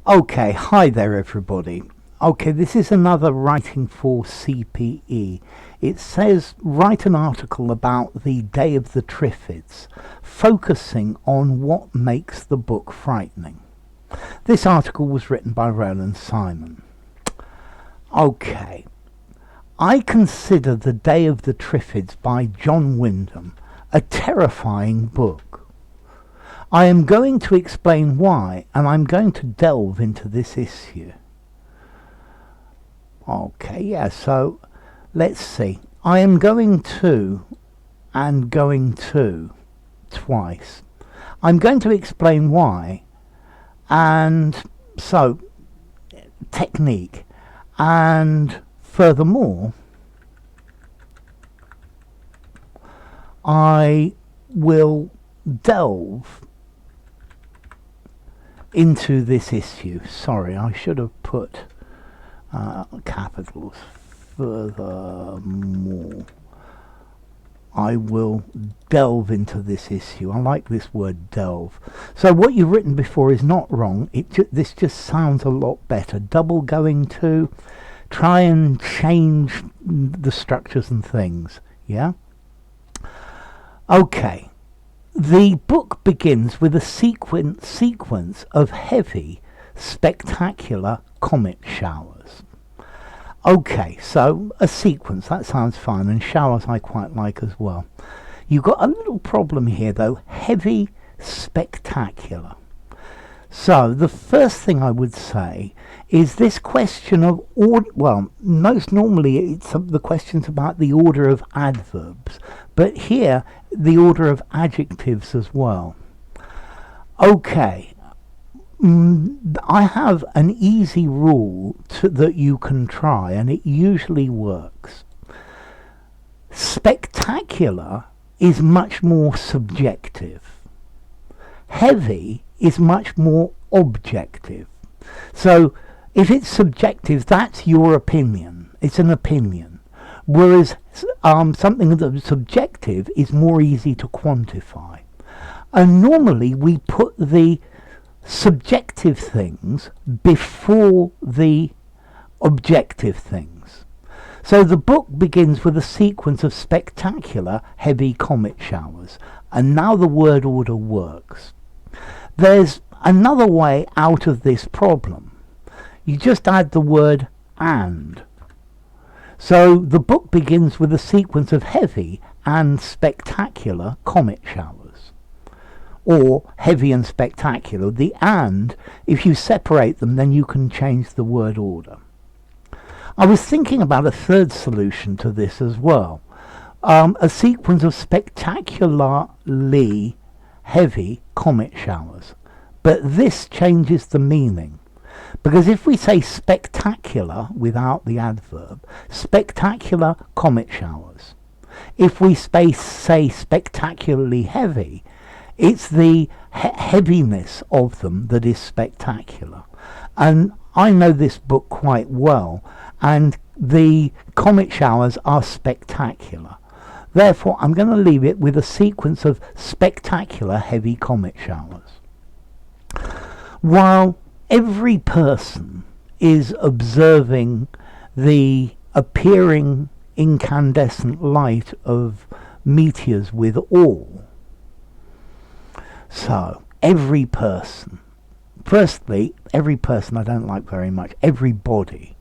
Okay, hi there everybody. Okay, this is another writing for CPE. It says write an article about the day of the Triffids, focusing on what makes the book frightening. This article was written by Roland Simon. Okay, I consider The Day of the Triffids by John Wyndham a terrifying book. I am going to explain why, and I'm going to delve into this issue. Okay, yeah, so let's see. I am going to and going to twice. I'm going to explain why, and so technique, and furthermore, I will delve into this issue. Sorry, I should have put capitals. Furthermore, I will delve into this issue. I like this word delve. So what you've written before is not wrong. This just sounds a lot better. Double going to, try and change the structures and things. Yeah? Okay. The book begins with a sequence of heavy, spectacular comet showers. Okay, so a sequence, that sounds fine, and showers I quite like as well. You've got a little problem here though, heavy, spectacular. So the first thing I would say is this question of order. Well, most normally it's the questions about the order of adverbs, but here the order of adjectives as well. Okay, I have an easy rule that you can try, and it usually works. Spectacular is much more subjective. Heavy is much more objective. So if it's subjective, that's your opinion. It's an opinion. Whereas something that's subjective is more easy to quantify. And normally we put the subjective things before the objective things. So the book begins with a sequence of spectacular heavy comet showers, and now the word order works. There's another way out of this problem. You just add the word and. So the book begins with a sequence of heavy and spectacular comet showers. Or heavy and spectacular. The and, if you separate them, then you can change the word order. I was thinking about a third solution to this as well. A sequence of spectacularly heavy comet showers. But this changes the meaning. Because if we say spectacular without the adverb, spectacular comet showers. If we say spectacularly heavy, it's the heaviness of them that is spectacular. And I know this book quite well, and the comet showers are spectacular. Therefore, I'm going to leave it with a sequence of spectacular heavy comet showers. While every person is observing the appearing incandescent light of meteors with awe. So, every person. Firstly, every person I don't like very much. Everybody.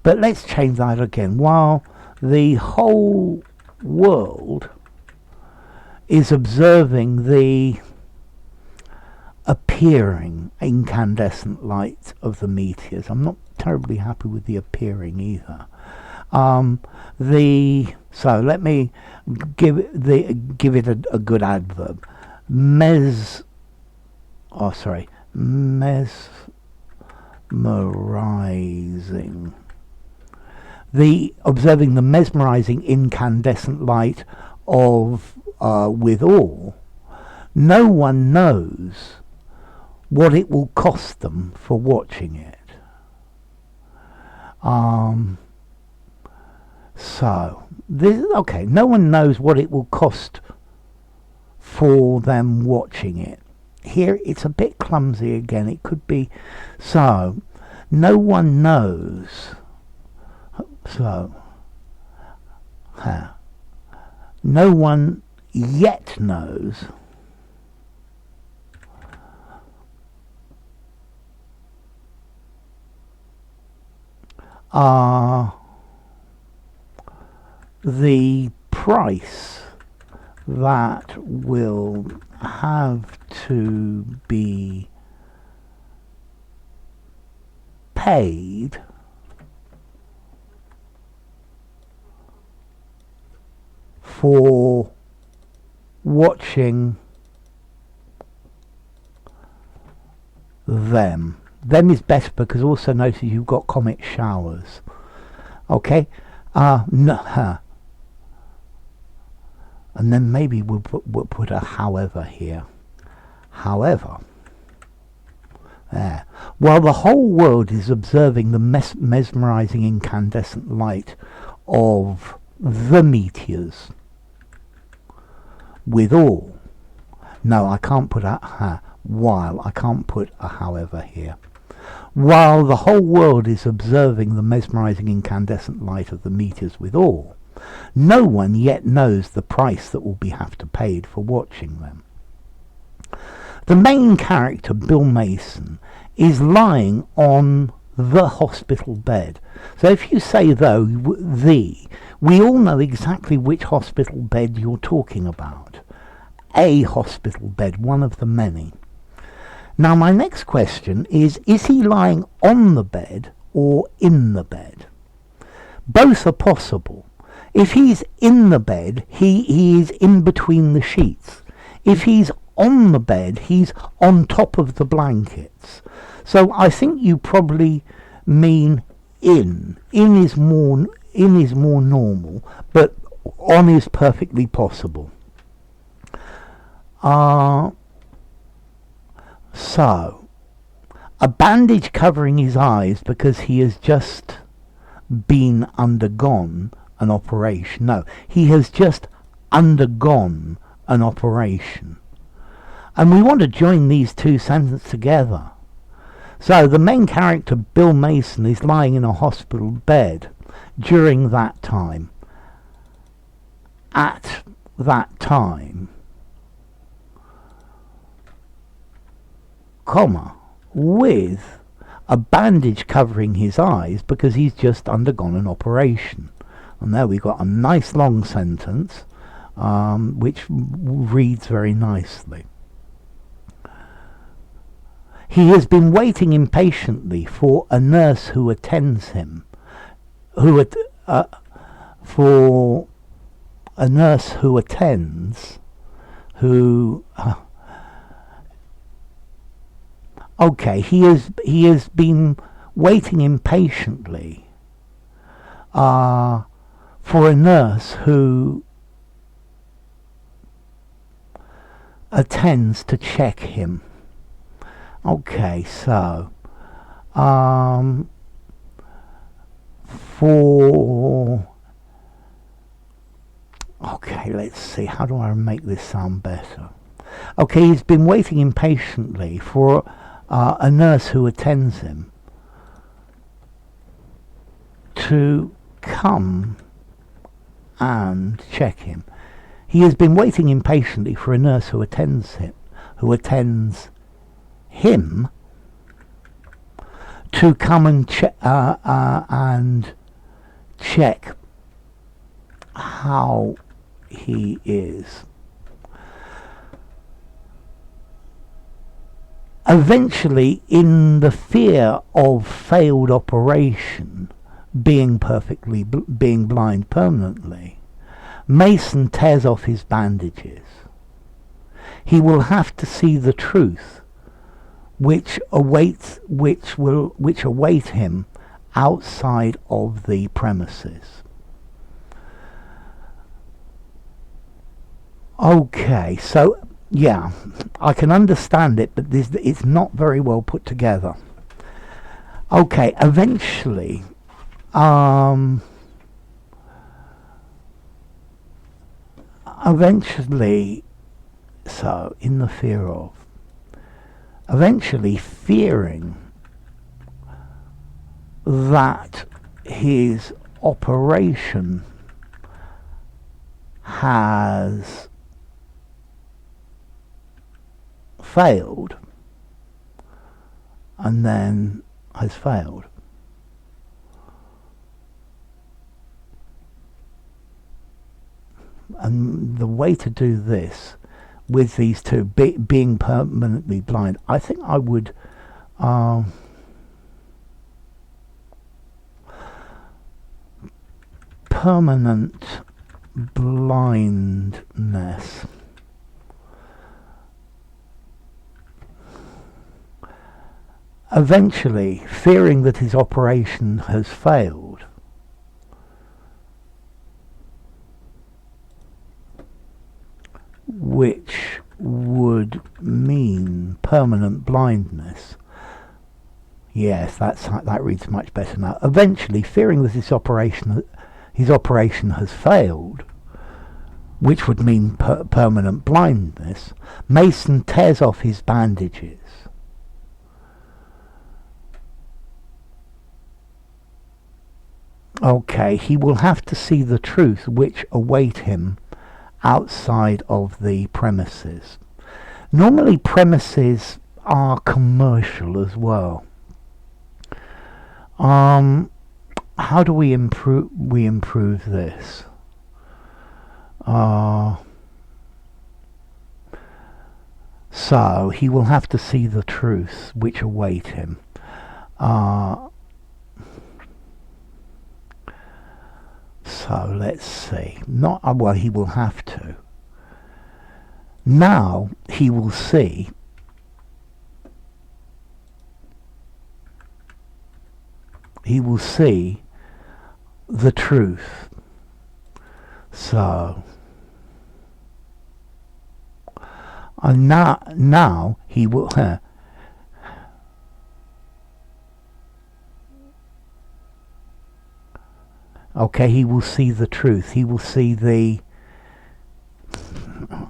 But let's change that again. While the whole world is observing the appearing incandescent light of the meteors. I'm not terribly happy with the appearing either. So let me give it a good adverb. Mesmerizing. The observing the mesmerizing incandescent light of with awe. No one knows what it will cost them for watching it. No one knows what it will cost for them watching it. here it's a bit clumsy again. It could be, so no one knows, so no one yet knows the price that will have to be paid for watching them. Them is better because also notice you've got comet showers. Okay, no, and then maybe we'll put a however here. However, there. While the whole world is observing the mesmerizing incandescent light of the meteors, withal, no, I can't put a while, I can't put a however here. While the whole world is observing the mesmerizing incandescent light of the meteors withal, no one yet knows the price that will have to be paid for watching them. The main character, Bill Mason, is lying on the hospital bed. So if you say though, we all know exactly which hospital bed you're talking about. A hospital bed, one of the many. Now my next question is he lying on the bed or in the bed? Both are possible. If he's in the bed, he is in between the sheets. If he's on the bed, he's on top of the blankets. So I think you probably mean in. In is more normal, but on is perfectly possible. So, a bandage covering his eyes because he has just been undergone an operation. No, he has just undergone an operation. And we want to join these two sentences together. So the main character, Bill Mason, is lying in a hospital bed during that time. At that time, comma, with a bandage covering his eyes because he's just undergone an operation. And there we got a nice long sentence, which reads very nicely. He has been waiting impatiently for a nurse who attends him, for a nurse who attends, okay, he has been waiting impatiently for a nurse who attends to check him. Okay, so okay, let's see, how do I make this sound better? Okay, he's been waiting impatiently for a nurse who attends him to come and check him. He has been waiting impatiently for a nurse who attends him to come and check how he is. Eventually, in the fear of failed operation, being blind permanently, Mason tears off his bandages. He will have to see the truth, which await him outside of the premises. Okay, so yeah, I can understand it, but it's not very well put together. Okay, eventually, so in the fear of, eventually fearing that his operation has failed and then has failed. And the way to do this with these two, being permanently blind, I think I would permanent blindness. Eventually, fearing that his operation has failed, which would mean permanent blindness. Yes, that reads much better now. Eventually, fearing that his operation has failed, which would mean permanent blindness, Mason tears off his bandages. Okay, he will have to see the truth which await him outside of the premises. Normally premises are commercial as well. How do we improve this? So he will have to see the truth which await him. So let's see. Well, he will have to. Now he will see the truth. So and now he will okay, he will see the truth. He will see the,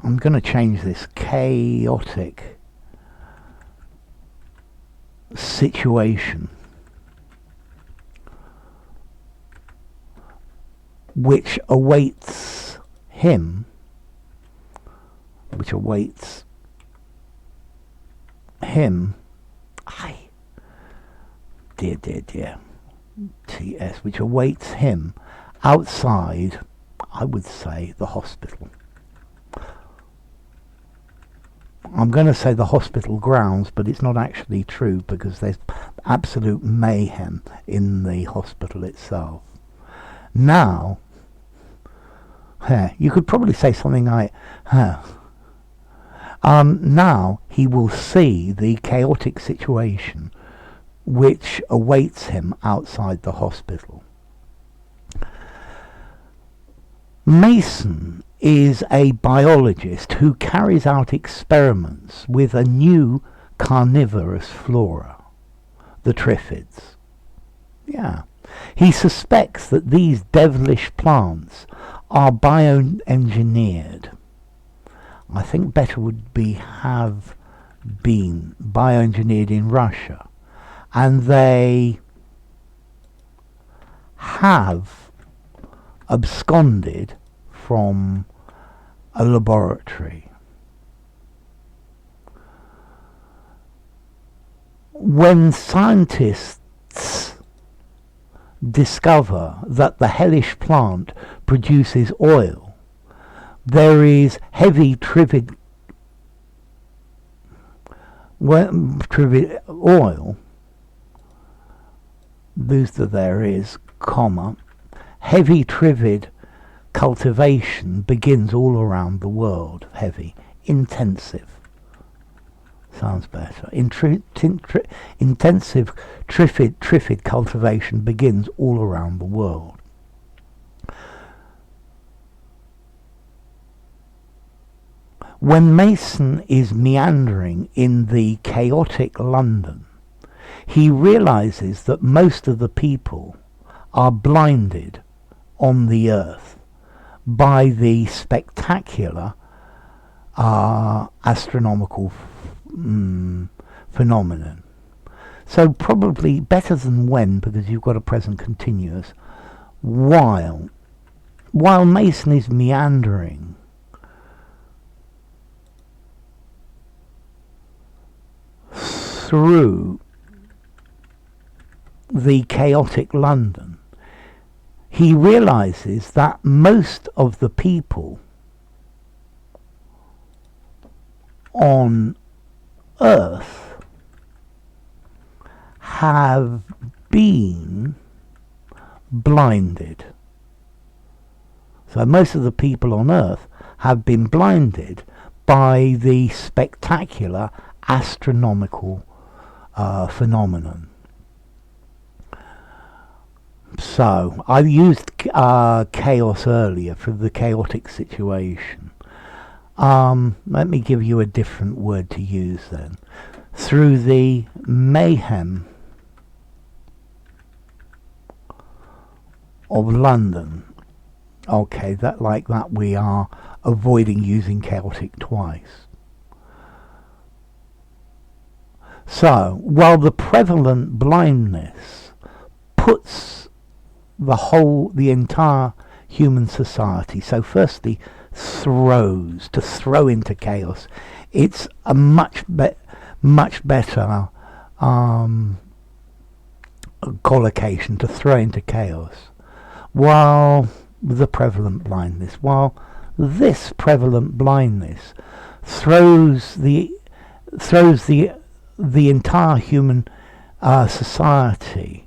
I'm going to change this, chaotic situation which awaits him, dear, TS, which awaits him outside, I would say, the hospital. I'm going to say the hospital grounds, but it's not actually true because there's absolute mayhem in the hospital itself. Now, you could probably say something like, now he will see the chaotic situation which awaits him outside the hospital. Mason is a biologist who carries out experiments with a new carnivorous flora, the Triffids. Yeah. He suspects that these devilish plants are bioengineered. I think better would be have been bioengineered in Russia. And they have absconded from a laboratory. When scientists discover that the hellish plant produces oil, there is heavy Trifid oil, there is, heavy Trifid cultivation begins all around the world. Heavy, intensive. Sounds better. Intensive Trifid cultivation begins all around the world. When Mason is meandering in the chaotic London, he realizes that most of the people are blinded on the earth by the spectacular astronomical phenomenon. So probably better than when, because you've got a present continuous. While Mason is meandering through the chaotic London, he realizes that most of the people on Earth have been blinded. So most of the people on Earth have been blinded by the spectacular astronomical phenomenon. So I used chaos earlier for the chaotic situation. Let me give you a different word to use then. Through the mayhem of London. Okay, that like that we are avoiding using chaotic twice. So, while the prevalent blindness puts the entire human society, so firstly to throw into chaos, it's a much better collocation, to throw into chaos. While this prevalent blindness throws the entire human society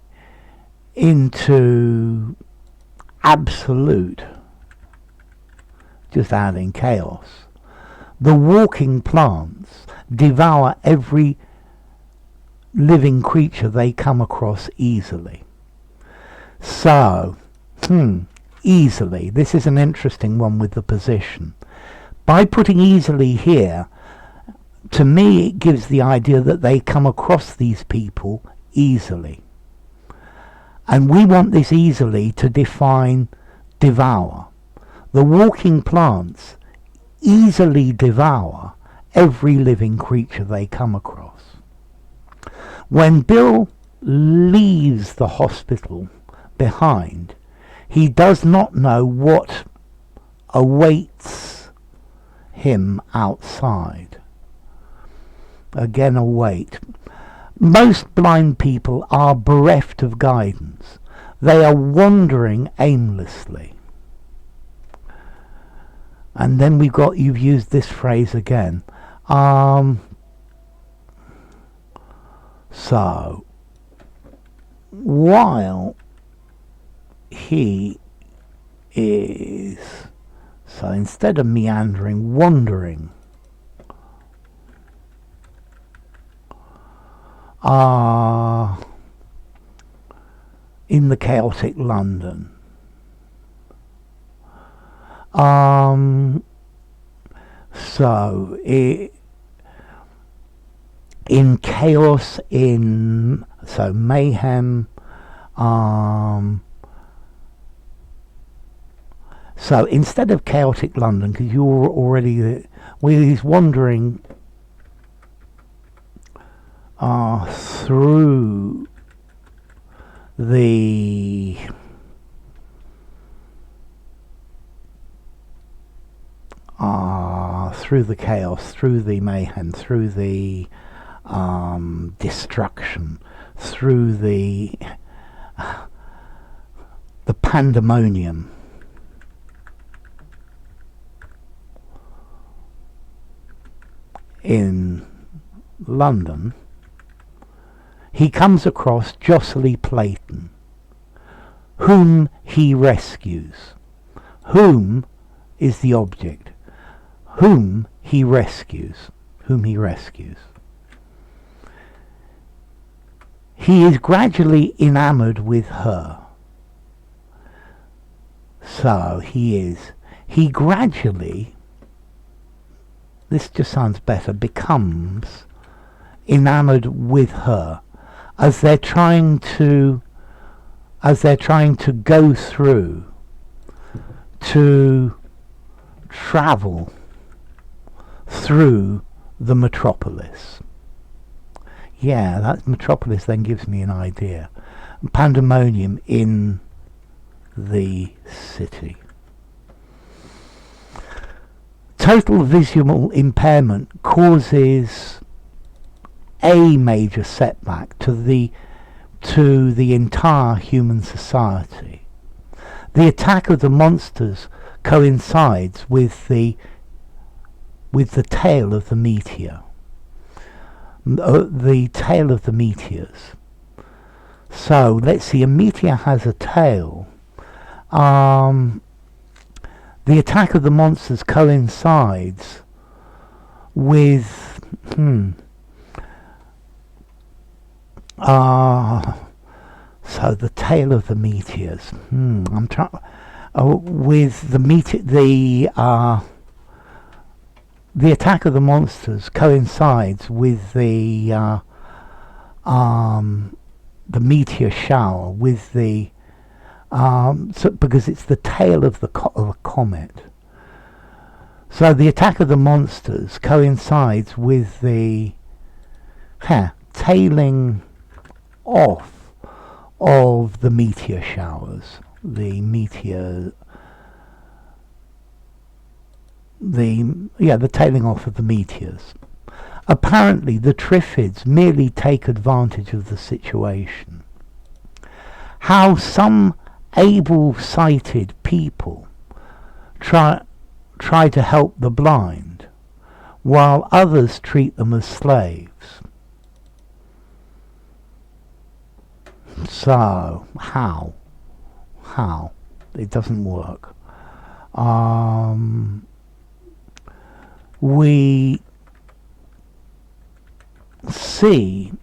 into absolute, just adding chaos. The walking plants devour every living creature they come across easily. So, easily. This is an interesting one with the position. By putting easily here, to me it gives the idea that they come across these people easily. And we want this easily to define devour. The walking plants easily devour every living creature they come across. When Bill leaves the hospital behind, he does not know what awaits him outside. Again, await. Most blind people are bereft of guidance. They are wandering aimlessly. And then you've used this phrase again. So, while he is, so instead of meandering, wandering, in the chaotic London, so in chaos, so mayhem, so instead of chaotic London, because you're already he's wandering through the chaos, through the mayhem, through the destruction, through the pandemonium. In London, he comes across Jocelyn Playton, whom he rescues. Whom is the object? Whom he rescues. Whom he rescues. He is gradually enamored with her. So he gradually, this just sounds better, becomes enamored with her as they're trying to go through, to travel through the metropolis. Yeah, that Metropolis then gives me an idea. Pandemonium in the city. Total visual impairment causes a major setback to the entire human society. The attack of the monsters coincides with the tail of the meteor. The tail of the meteors. So let's see, a meteor has a tail. The attack of the monsters coincides with so the tail of the meteors. I'm trying with the attack of the monsters coincides with the meteor shower, with the because it's the tail of of a comet. So the attack of the monsters coincides with the tailing off of the meteor showers. The tailing off of the meteors. Apparently the Triffids merely take advantage of the situation. How some able-sighted people try to help the blind, while others treat them as slaves. So, how? It doesn't work. We see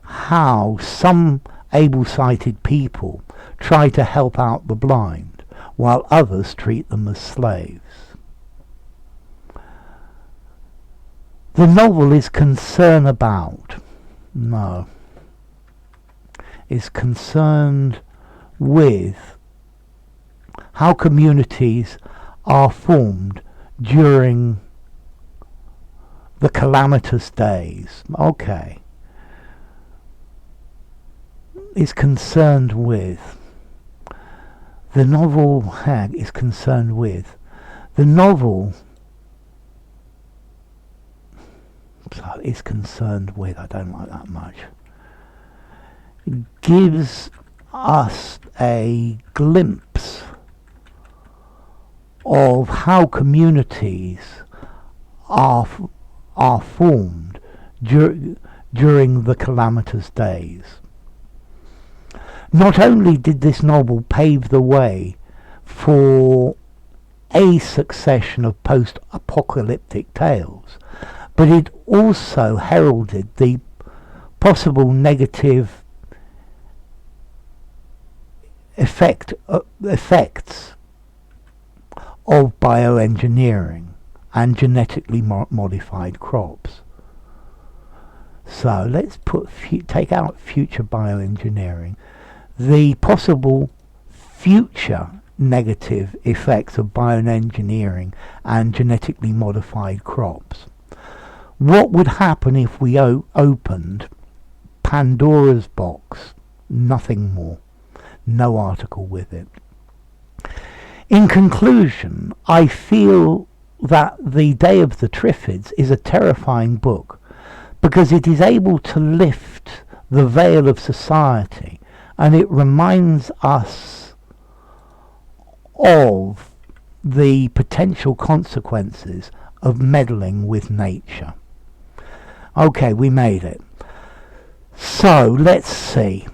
how some able-sighted people try to help out the blind, while others treat them as slaves. The novel is concerned with how communities are formed during the calamitous days. Is concerned with. The novel is concerned with. The novel is concerned with. I don't like that much. It gives us a glimpse of how communities are formed during the calamitous days. Not only did this novel pave the way for a succession of post-apocalyptic tales, but it also heralded the possible negative effects of bioengineering and genetically modified crops. So let's take out future bioengineering. The possible future negative effects of bioengineering and genetically modified crops. What would happen if we opened Pandora's box? Nothing more. No article with it. In conclusion, I feel that The Day of the Triffids is a terrifying book because it is able to lift the veil of society, and it reminds us of the potential consequences of meddling with nature. Okay, we made it. So, let's see.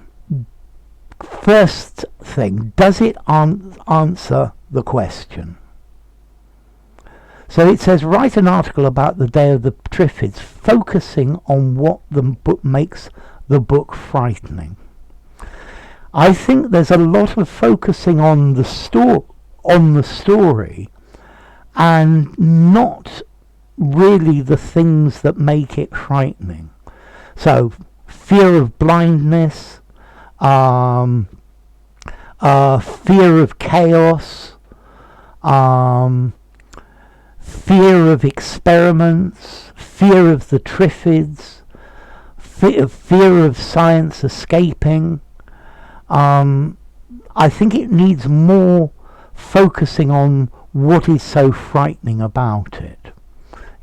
First thing, does it answer the question? So it says, write an article about The Day of the Triffids, focusing on what the book makes the book frightening. I think there's a lot of focusing on the story and not really the things that make it frightening. So fear of blindness, fear of chaos, fear of experiments, fear of the Triffids, fear of science escaping. I think it needs more focusing on what is so frightening about it.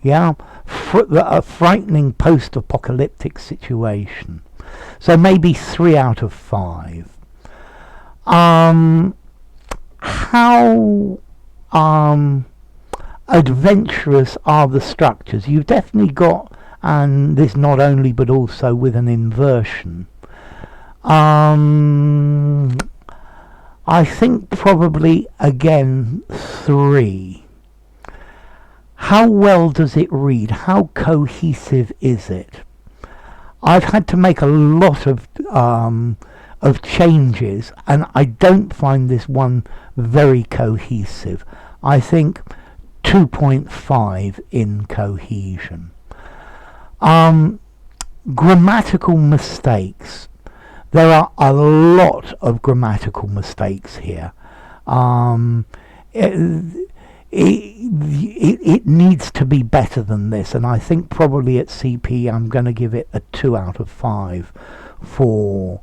Yeah, a frightening post-apocalyptic situation. So maybe 3 out of 5. How adventurous are the structures? You've definitely got, and this not only but also with an inversion. I think probably again 3. How well does it read? How cohesive is it? I've had to make a lot of changes, and I don't find this one very cohesive. I think 2.5 in cohesion. Grammatical mistakes. There are a lot of grammatical mistakes here. It needs to be better than this, and I think probably at CPE I'm going to give it a 2 out of 5 for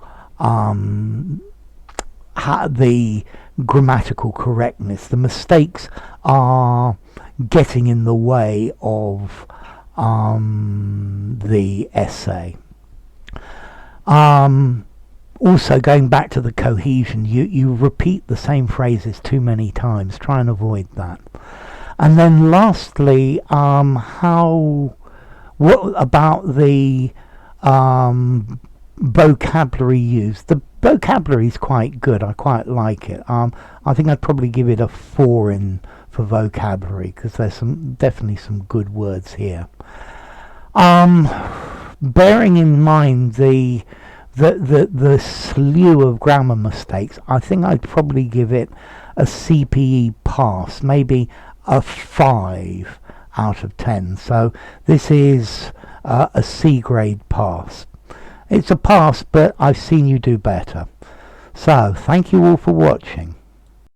the grammatical correctness. The mistakes are getting in the way of the essay. Also, going back to the cohesion, you repeat the same phrases too many times. Try and avoid that. And then lastly, what about the vocabulary used? The vocabulary is quite good. I quite like it. I think I'd probably give it a 4 for vocabulary, because there's definitely some good words here. Bearing in mind the slew of grammar mistakes, I think I'd probably give it a CPE pass, maybe a 5 out of 10. So this is a C grade pass. It's a pass, but I've seen you do better. So thank you all for watching.